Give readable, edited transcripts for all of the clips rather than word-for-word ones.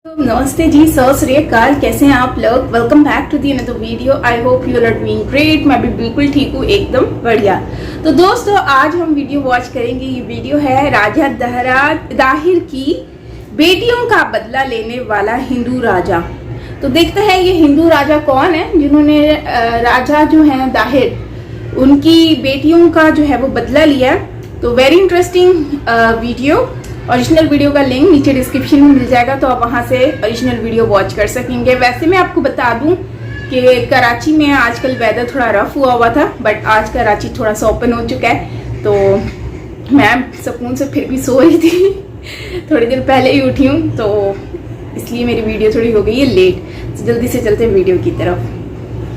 नमस्ते जी, सत श्री अकाल। कैसे हैं आप लोग? Welcome back to the another video. I hope you are doing great. मैं भी बिल्कुल ठीक हूँ, एकदम बढ़िया। तो दोस्तों, आज हम वीडियो वॉच करेंगे। ये वीडियो है राजा दाहिर की बेटियों का बदला लेने वाला हिंदू राजा। तो देखते हैं ये हिंदू राजा कौन है जिन्होंने राजा जो है दाहिर, उनकी बेटियों का जो है वो बदला लिया। तो very interesting video. Original video का लिंक नीचे डिस्क्रिप्शन में मिल जाएगा, तो आप वहां से ओरिजिनल वीडियो वॉच कर सकेंगे। वैसे मैं आपको बता दूं कि कराची में आजकल वेदर थोड़ा रफ हुआ था, बट आज कराची थोड़ा सा ओपन हो चुका है। तो मैं सुकून से फिर भी सो रही थी थोड़ी देर पहले ही उठी हूँ, तो इसलिए मेरी वीडियो थोड़ी हो गई है लेट। तो जल्दी से चलते हैं वीडियो की तरफ।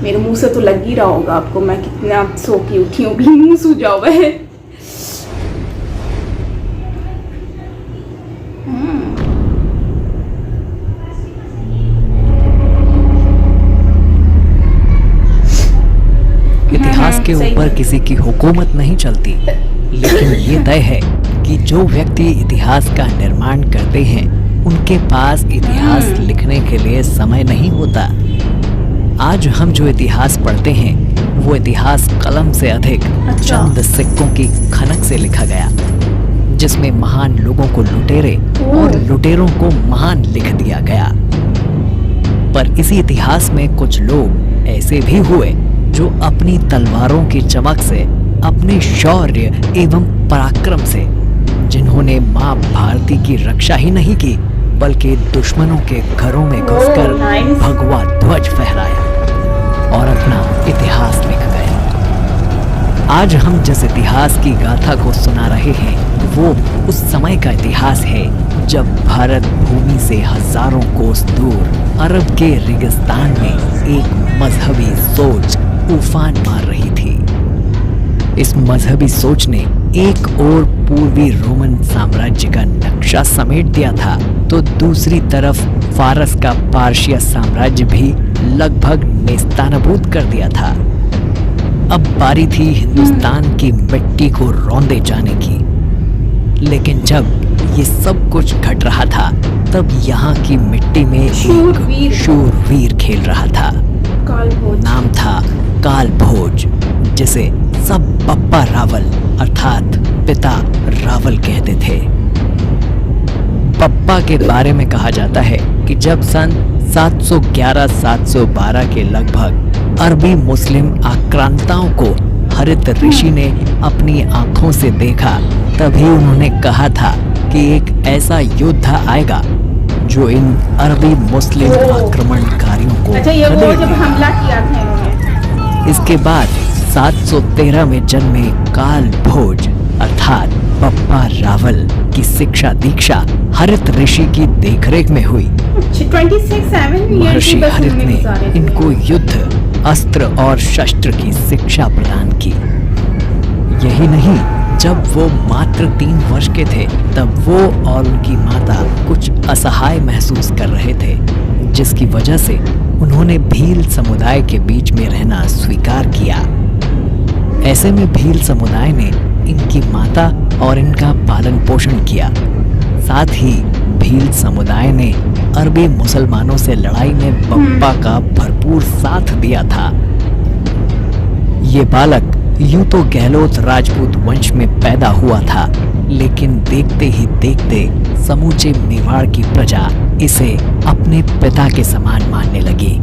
मेरे मुँह से तो लग ही रहा होगा आपको मैं कितना सो के उठी हूँ, भी मुँह सूजा हुआ है। इतिहास के ऊपर किसी की हुकूमत नहीं चलती, लेकिन ये तय है कि जो व्यक्ति इतिहास का निर्माण करते हैं उनके पास इतिहास लिखने के लिए समय नहीं होता। आज हम जो इतिहास पढ़ते हैं वो इतिहास कलम से अधिक चंद सिक्कों की खनक से लिखा गया, जिसमें महान लोगों को लुटेरे और लुटेरों को महान लिख दिया गया। पर इसी इतिहास में कुछ लोग ऐसे भी हुए जो अपनी तलवारों की चमक से, अपने शौर्य एवं पराक्रम से, जिन्होंने मां भारती की रक्षा ही नहीं की बल्कि दुश्मनों के घरों में घुसकर भगवा ध्वज फहराया और अपना इतिहास लिख गए। आज हम जिस इतिहास की गाथा को सुना रहे हैं वो उस समय का इतिहास है जब भारत भूमि से हजारों कोस दूर अरब के रेगिस्तान में एक मजहबी सोच तूफान मार रही थी। इस मजहबी सोच ने एक और पूर्वी रोमन साम्राज्य का नक्शा समेट दिया था, तो दूसरी तरफ फारस का पार्शिया साम्राज्य भी लगभग नेस्तानाबूद कर दिया था। अब बारी थी हिंदुस्तान की मिट्टी को रौंदे जाने की। लेकिन जब ये सब कुछ घट रहा था तब यहाँ की मिट्टी में एक शूरवीर खेल रहा था। नाम था काल भोज, जिसे सब पप्पा रावल अर्थात पिता रावल कहते थे। पप्पा के बारे में कहा जाता है कि जब सन 711-712 के लगभग अरबी मुस्लिम आक्रांताओं को हरित ऋषि ने अपनी आंखों से देखा, तभी उन्होंने कहा था कि एक ऐसा योद्धा आएगा जो इन अरबी मुस्लिम आक्रमणकारियों को जब हमला किया था इन्होंने। इसके बाद 713 में जन्मे काल भोज अर्थात पप्पा रावल की शिक्षा दीक्षा हरित ऋषि की देखरेख में हुई। महर्षि हरित ने इनको युद्ध, अस्त्र और शस्त्र की शिक्षा प्रदान की। यही नहीं, जब वो मात्र 3 वर्ष के थे तब वो और उनकी माता कुछ असहाय महसूस कर रहे थे, जिसकी वजह से उन्होंने भील समुदाय के बीच में रहना स्वीकार किया। ऐसे में भील समुदाय ने इनकी माता और इनका पालन पोषण किया। साथ ही भील समुदाय ने अरबी मुसलमानों से लड़ाई में पप्पा का भरपूर साथ दिया था। ये बालक यूं तो गहलोत राजपूत वंश में पैदा हुआ था, लेकिन देखते ही देखते समूचे मेवाड़ की प्रजा इसे अपने पिता के समान मानने लगी।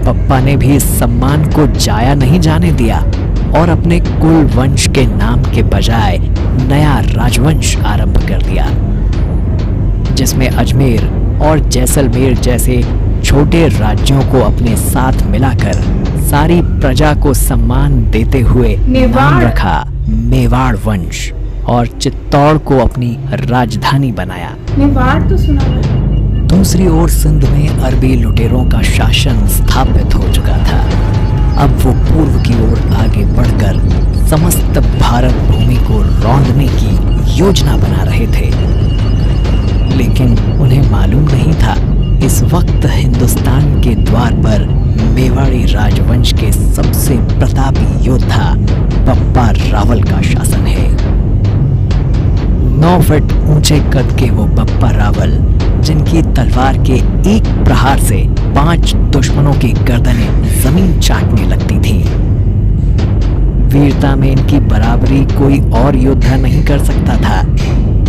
पप्पा ने भी इस सम्मान को जाया नहीं जाने दिया और अपने कुल वंश के नाम के बजाय नया राजवंश आरंभ कर दिया, जिसमें अजमेर और जैसलमेर जैसे छोटे राज्यों को अपने साथ मिलाकर सारी प्रजा को सम्मान देते हुए नाम रखा मेवाड़ वंश और चित्तौड़ को अपनी राजधानी बनाया। मेवाड़ तो सुना है। दूसरी ओर सिंध में अरबी लुटेरों का शासन स्थापित हो चुका था। अब वो पूर्व की ओर आगे बढ़कर समस्त भारत भूमि को रौंदने की योजना बना रहे थे, लेकिन उन्हें मालूम नहीं था इस वक्त हिंदुस्तान के द्वार पर मेवाड़ी राजवंश के सबसे प्रतापी योद्धा पप्पा रावल का शासन है। 9 फीट ऊंचे कद के वो पप्पा रावल जिनकी तलवार के एक प्रहार से 5 दुश्मनों की गर्दनें जमीन चाटने लगती थी। वीरता में इनकी बराबरी कोई और योद्धा नहीं कर सकता था।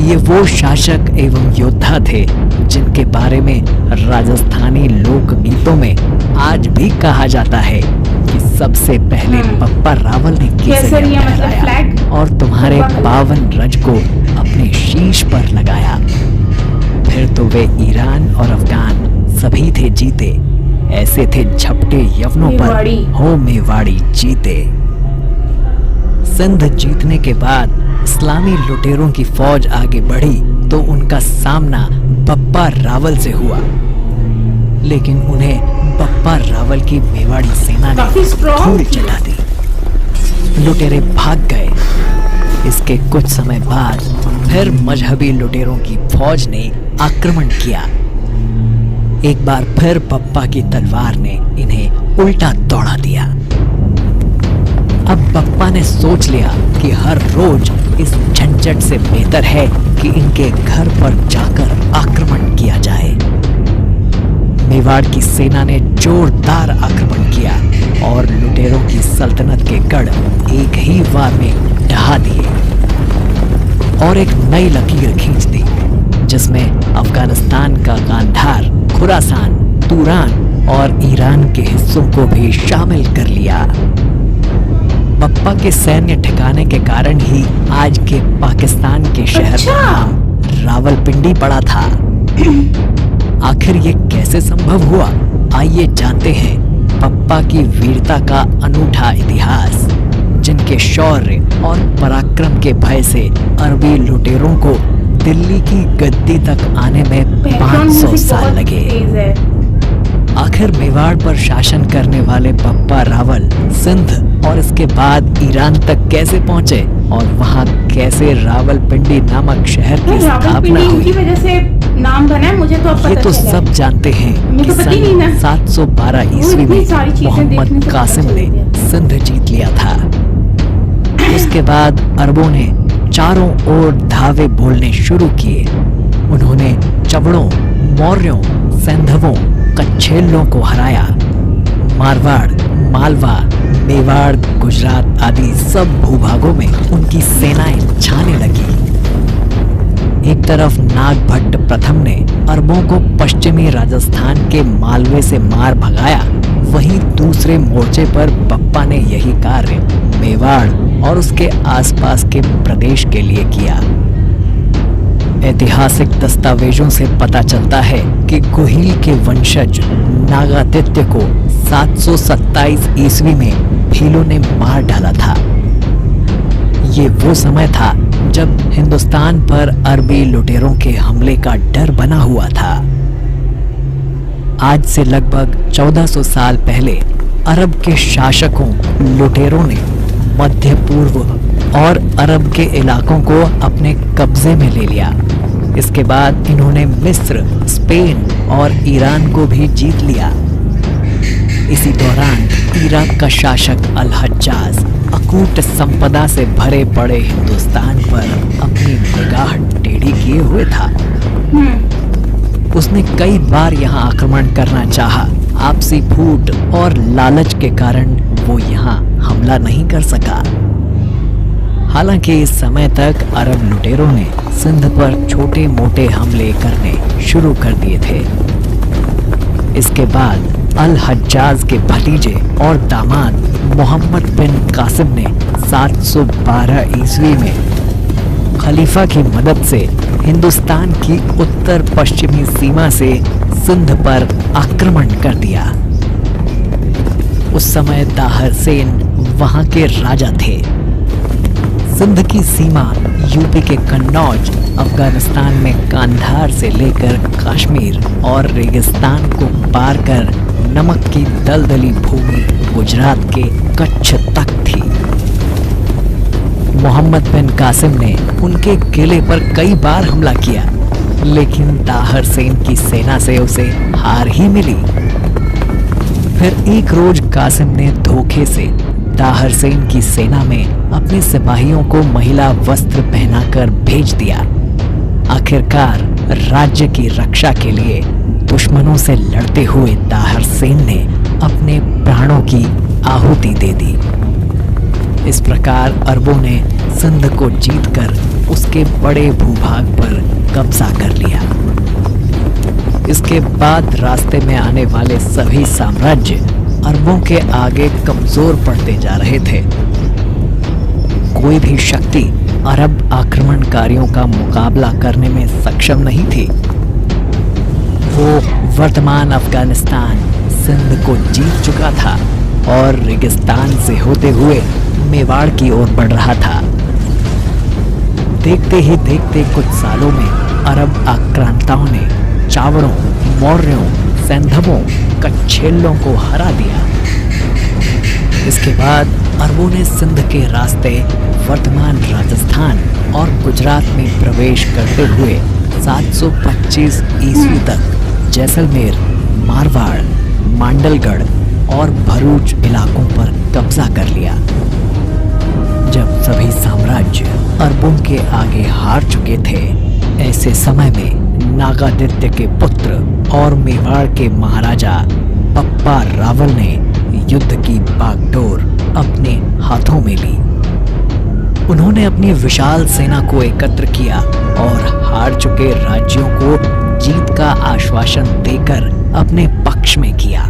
ये वो शासक एवं योद्धा थे जिनके बारे में राजस्थानी लोक गीतों में आज भी कहा जाता है कि सबसे पहले बप्पा रावल ने केसरिया फहराया और तुम्हारे 52 रज को अपने शीश पर लगाया। फिर तो वे ईरान और अफगान सभी थे जीते, ऐसे थे झपटे यवनों पर हो मेवाड़ी जीते। सिंध जीतने के बाद इस्लामी लुटेरों की फौज आगे बढ़ी तो उनका सामना बप्पा रावल से हुआ, लेकिन उन्हें बप्पा रावल की मेवाड़ी सेना ने धूल चटा दी। लुटेरे भाग गए। इसके कुछ समय बाद फिर मजहबी लुटेरों की फौज ने आक्रमण किया। एक बार फिर बप्पा की तलवार ने इन्हें उल्टा दौड़ा दिया। अब बप्पा ने सोच लिया कि हर रोज इस झंझट से बेहतर है कि इनके घर पर जाकर आक्रमण किया जाए। मेवाड़ की सेना ने जोरदार आक्रमण किया और लुटेरों की सल्तनत के गढ़ एक ही वार में ढहा दिए और एक नई लकीर खींच दी, जिसमें अफगानिस्तान का गांधार, खुरासान, तुरान और ईरान के हिस्सों को भी शामिल कर लिया। बप्पा के सैन्य ठिकाने के कारण ही आज के पाकिस्तान के शहर का नाम रावलपिंडी पड़ा था। आखिर ये कैसे संभव हुआ? आइए जानते हैं बप्पा की वीरता का अनूठा इतिहास, जिनके शौर्य और पराक्रम के भय से अरबी लुटेरों को दिल्ली की गद्दी तक आने में 500 साल लगे। आखिर मेवाड़ पर शासन करने वाले बप्पा रावल सिंध और इसके बाद ईरान तक कैसे पहुंचे और वहां कैसे रावलपिंडी नामक शहर की स्थापना हुई? इनकी वजह से नाम बना है, मुझे तो अब पता ये तो सब जानते हैं कि सन 712 ईस्वी में मोहम्मद कासिम ने सिंध जीत लिया था। उसके बाद अरबों ने चारों ओर धावे बोलने शुरू किए। उन्होंने चवड़ों, मौर्यों, सैंधवों, कच्छेलों को हराया। मारवाड़, मालवा, मेवाड़, गुजरात आदि सब भूभागों में उनकी सेनाएं छाने लगी। एक तरफ नागभट्ट प्रथम ने अरबों को पश्चिमी राजस्थान के मालवे से मार भगाया, वहीं दूसरे मोर्चे पर बप्पा ने यही कार्य मेवाड़ और उसके आसपास के प्रदेश के लिए किया। ऐतिहासिक दस्तावेजों से पता चलता है कि गोहिल के वंशज नागादित्य को 727 ईस्वी में भीलों ने मार डाला था। ये वो समय था जब हिंदुस्तान पर अरबी लुटेरों के हमले का डर बना हुआ था। आज से लगभग 1400 साल पहले अरब के शासकों लुटेरों ने मध्य पूर्व और अरब के इलाकों को अपने कब्जे में ले लिया। इसके बाद इन्होंने मिस्र, स्पेन और ईरान को भी जीत लिया। इसी दौरान इराक का शासक अल हज्जाज अकूट संपदा से भरे पड़े हिंदुस्तान पर अपनी निगाह टेढ़ी किए हुए था। उसने कई बार यहाँ आक्रमण करना चाहा। आपसी फूट और लालच के कारण वो यहाँ हमला नहीं कर सका। हालांकि इस समय तक अरब लुटेरों ने सिंध पर छोटे मोटे हमले करने शुरू कर दिए थे। इसके बाद अल हज्जाज के भतीजे और दामाद मोहम्मद बिन कासिम ने 712 ईस्वी में खलीफा की मदद से हिंदुस्तान की उत्तर पश्चिमी सीमा से सिंध पर आक्रमण कर दिया। उस समय दाहर सेन वहां के राजा थे। सिंध की सीमा यूपी के कन्नौज, अफगानिस्तान में कांधार से लेकर कश्मीर और रेगिस्तान को पार कर नमक की दलदली भूमि गुजरात के कच्छ तक थी। मोहम्मद बिन कासिम ने उनके किले पर कई बार हमला किया, लेकिन दाहर सेन की सेना से उसे हार ही मिली। फिर एक रोज कासिम ने धोखे से दाहर सेन की सेना में अपने सिपाहियों को महिला वस्त्र पहनाकर भेज दिया। आखिरकार राज्य की रक्षा के लिए दुश्मनों से लड़ते हुए ताहर सेन ने अपने प्राणों की आहुति दे दी। इस प्रकार अरबों ने सिंध को जीतकर उसके बड़े भूभाग पर कब्जा कर लिया। इसके बाद रास्ते में आने वाले सभी साम्राज्य अरबों के आगे कमजोर पड़ते जा रहे थे। कोई भी शक्ति अरब आक्रमणकारियों का मुकाबला करने में सक्षम नहीं थी। वो वर्तमान अफगानिस्तान सिंध को जीत चुका था और रेगिस्तान से होते हुए मेवाड़ की ओर बढ़ रहा था। देखते ही देखते कुछ सालों में अरब आक्रांताओं ने चावड़ों, मौर्यों, सैंधवों, कच्छेलों को हरा दिया। इसके बाद अरबों ने सिंध के रास्ते वर्तमान राजस्थान और गुजरात में प्रवेश करते हुए 725 ईस्वी तक जैसलमेर, मारवाड़, मांडलगढ़ और भरूच इलाकों पर कब्जा कर लिया। जब सभी साम्राज्य अरबों के आगे हार चुके थे, ऐसे समय में नागादित्य के पुत्र और मेवाड़ के महाराजा बप्पा रावल ने युद्ध की बागडोर अपने हाथों में ली। उन्होंने अपनी विशाल सेना को एकत्र किया और हार चुके राज्यों को जीत का आश्वासन देकर अपने पक्ष में किया।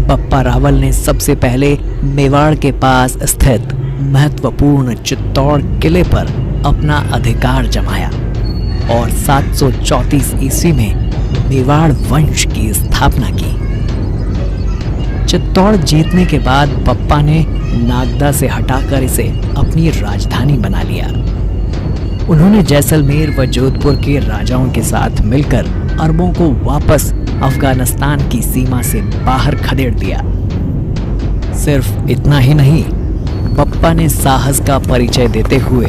बप्पा रावल ने सबसे पहले मेवाड़ के पास स्थित महत्वपूर्ण चित्तौड़ किले पर अपना अधिकार जमाया और 734 ईस्वी में मेवाड़ वंश की स्थापना की। चित्तौड़ जीतने के बाद बप्पा ने नागदा से हटाकर इसे अपनी राजधानी बना लिया। उन्होंने जैसलमेर व जोधपुर के राजाओं के साथ मिलकर अरबों को वापस अफगानिस्तान की सीमा से बाहर खदेड़ दिया। सिर्फ इतना ही नहीं, बप्पा ने साहस का परिचय देते हुए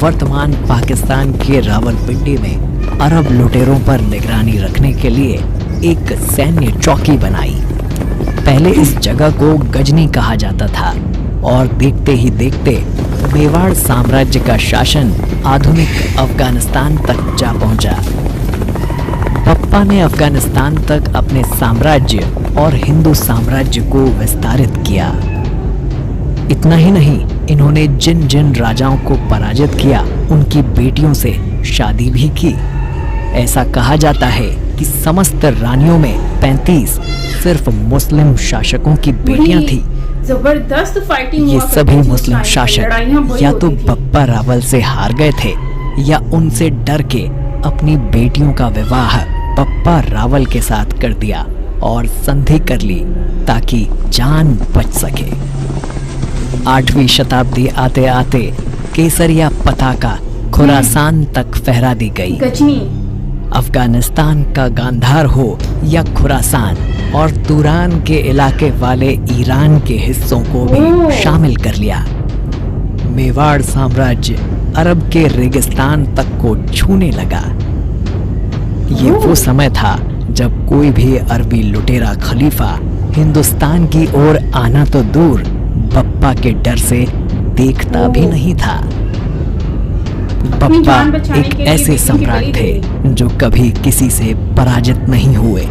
वर्तमान पाकिस्तान के रावलपिंडी में अरब लुटेरों पर निगरानी रखने के लिए एक सैन्य चौकी बनाई। पहले इस जगह को गजनी कहा जाता था और देखते ही देखते मेवाड़ साम्राज्य का शासन आधुनिक अफगानिस्तान तक जा पहुंचा। बप्पा ने अफगानिस्तान तक अपने साम्राज्य और हिंदू साम्राज्य को विस्तारित किया। इतना ही नहीं, इन्होंने जिन जिन राजाओं को पराजित किया उनकी बेटियों से शादी भी की। ऐसा कहा जाता है कि समस्त रानियों में 35 सिर्फ मुस्लिम शासकों की बेटियां थी। जबरदस्त फाइटिंग। ये सभी मुस्लिम शासक या तो बप्पा रावल से हार गए थे या उनसे डर के अपनी बेटियों का विवाह बप्पा रावल के साथ कर दिया और संधि कर ली ताकि जान बच सके। 8वीं शताब्दी आते आते केसरिया पताका खुरासान तक फहरा दी गई। गजनी अफगानिस्तान का गांधार हो या खुरासान और तुरान के इलाके वाले ईरान के हिस्सों को भी शामिल कर लिया। मेवाड़ साम्राज्य अरब के रेगिस्तान तक को छूने लगा। ये वो समय था जब कोई भी अरबी लुटेरा खलीफा हिंदुस्तान की ओर आना तो दूर, बप्पा के डर से देखता भी नहीं था। बप्पा एक ऐसे सम्राट थे जो कभी किसी से पराजित नहीं हुए,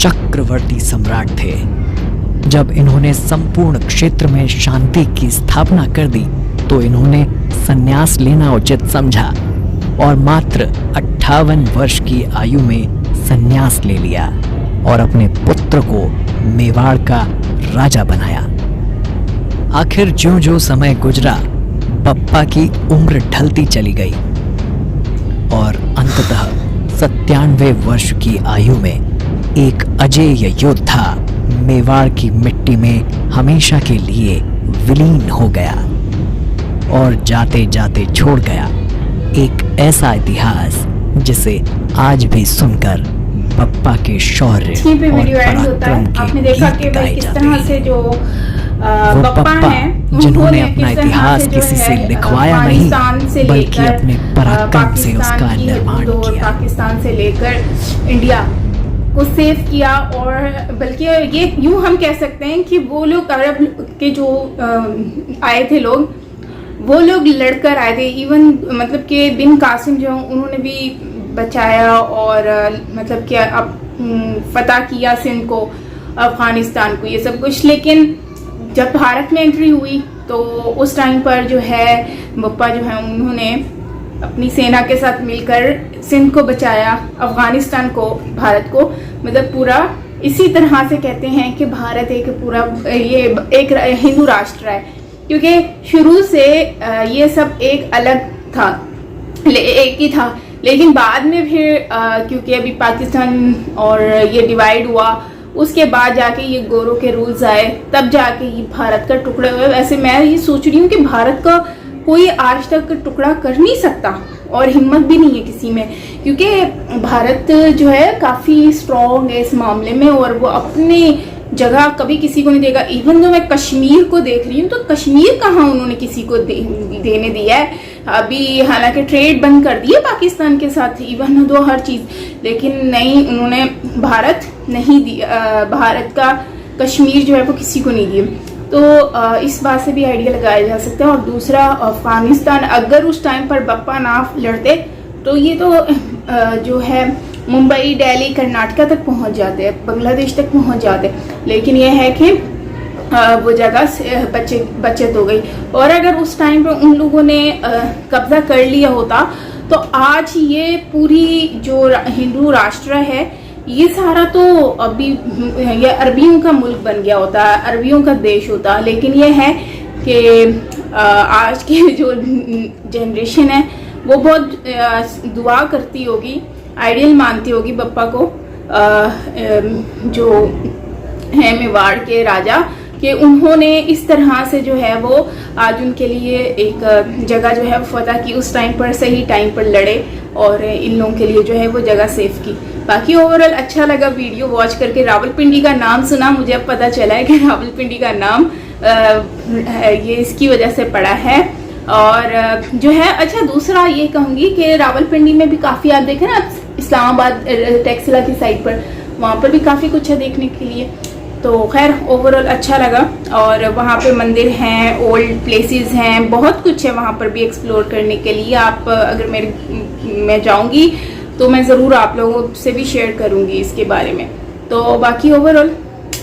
चक्रवर्ती सम्राट थे। जब इन्होंने संपूर्ण क्षेत्र में शांति की स्थापना कर दी तो इन्होंने संन्यास लेना उचित समझा और मात्र 58 वर्ष की आयु में संन्यास ले लिया और अपने पुत्र को मेवाड़ का राजा बनाया। आखिर ज्यों-ज्यों समय गुजरा, बप्पा की उम्र ढलती चली गई और अंततः 97 वर्ष की आयु में एक अजेय योद्धा मेवाड़ की मिट्टी में हमेशा के लिए विलीन हो गया और जाते जाते छोड़ गया एक ऐसा इतिहास जिसे आज भी सुनकर बप्पा के शौर्य और पराक्रम के गीत गाए जाते हैं। वो बप्पा जिन्होंने अपना इतिहास किसी से लिखवाया नहीं बल्कि अपने पराक्रम से उसका निर्माण किया। पाकिस्तान से लेकर इंडिया को सेव किया और बल्कि ये यूं हम कह सकते हैं कि वो लोग अरब के जो आए थे लोग, वो लोग लड़कर आए थे। इवन मतलब कि बिन कासिम जो उन्होंने भी बचाया और मतलब क्या अब फतह किया सिंध को, अफगानिस्तान को, ये सब कुछ। लेकिन जब भारत में एंट्री हुई तो उस टाइम पर जो है बप्पा जो है उन्होंने अपनी सेना के साथ मिलकर सिंध को बचाया, अफगानिस्तान को, भारत को, मतलब पूरा इसी तरह से कहते हैं कि भारत एक पूरा ये एक हिंदू राष्ट्र है, क्योंकि शुरू से ये सब एक अलग था, एक ही था। लेकिन बाद में फिर क्योंकि अभी पाकिस्तान और ये डिवाइड हुआ, उसके बाद जाके ये गोरों के रूल्स आए, तब जाके ये भारत का टुकड़ा हुआ। वैसे मैं ये सोच रही हूँ कि भारत का कोई आज तक टुकड़ा कर नहीं सकता और हिम्मत भी नहीं है किसी में, क्योंकि भारत जो है काफ़ी स्ट्रॉन्ग है इस मामले में और वो अपनी जगह कभी किसी को नहीं देगा। इवन जो मैं कश्मीर को देख रही हूँ तो कश्मीर कहाँ उन्होंने किसी को देने दिया है। अभी हालांकि ट्रेड बंद कर दी है पाकिस्तान के साथ, इवन दो हर चीज़, लेकिन नहीं, उन्होंने भारत नहीं दिया, भारत का कश्मीर जो है वो किसी को नहीं दिया। तो इस बात से भी आइडिया लगाया जा सकता है। और दूसरा, अफगानिस्तान अगर उस टाइम पर बप्पा ना लड़ते तो ये तो जो है मुंबई, दिल्ली, कर्नाटका तक पहुंच जाते, बांग्लादेश तक पहुंच जाते। लेकिन यह है कि वो जगह से बचत हो गई। और अगर उस टाइम पर उन लोगों ने कब्जा कर लिया होता तो आज ये पूरी जो हिंदू राष्ट्र है ये सारा तो अभी ये अरबियों का मुल्क बन गया होता, अरबियों का देश होता। लेकिन ये है कि आज की जो जनरेशन है वो बहुत दुआ करती होगी, आइडियल मानती होगी बप्पा को, जो है मेवाड़ के राजा, कि उन्होंने इस तरह से जो है वो आज उनके लिए एक जगह जो है फतह की, उस टाइम पर सही टाइम पर लड़े और इन लोगों के लिए जो है वो जगह सेफ की। बाकी ओवरऑल अच्छा लगा वीडियो वॉच करके। रावलपिंडी का नाम सुना, मुझे अब पता चला है कि रावलपिंडी का नाम ये इसकी वजह से पड़ा है। और जो है अच्छा, दूसरा ये कहूँगी कि रावलपिंडी में भी काफ़ी, आप देखें ना इस्लामाबाद टेक्सला की साइड पर, वहाँ पर भी काफ़ी कुछ है देखने के लिए। तो खैर ओवरऑल अच्छा लगा। और वहाँ पे मंदिर हैं, ओल्ड प्लेसेस हैं, बहुत कुछ है वहाँ पर भी एक्सप्लोर करने के लिए। आप अगर मैं जाऊँगी तो मैं ज़रूर आप लोगों से भी शेयर करूँगी इसके बारे में। तो बाकी ओवरऑल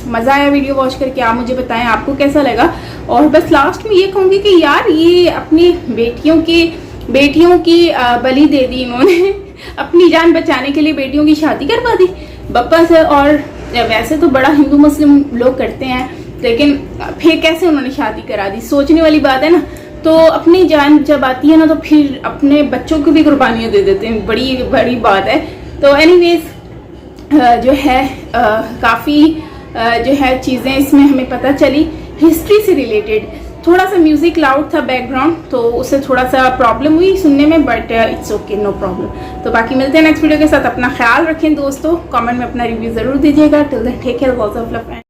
मज़ा आया वीडियो वॉच करके। आप मुझे बताएं आपको कैसा लगा। और बस लास्ट में ये कहूँगी कि यार ये अपनी बेटियों की बलि दे दी इन्होंने अपनी जान बचाने के लिए बेटियों की शादी करवा दी बप्पा से। और वैसे तो बड़ा हिंदू मुस्लिम लोग करते हैं, लेकिन फिर कैसे उन्होंने शादी करा दी, सोचने वाली बात है ना। तो अपनी जान जब आती है ना तो फिर अपने बच्चों को भी कुर्बानियाँ दे देते हैं, बड़ी बड़ी बात है। तो एनीवेज जो है काफ़ी जो है चीज़ें इसमें हमें पता चली हिस्ट्री से रिलेटेड। थोड़ा सा म्यूज़िक लाउड था बैकग्राउंड, तो उससे थोड़ा सा प्रॉब्लम हुई सुनने में, but it's okay, no problem. तो बाकी मिलते हैं नेक्स्ट वीडियो के साथ। अपना ख्याल रखें दोस्तों, कमेंट में अपना रिव्यू ज़रूर दीजिएगा। Till then take care, lots of love.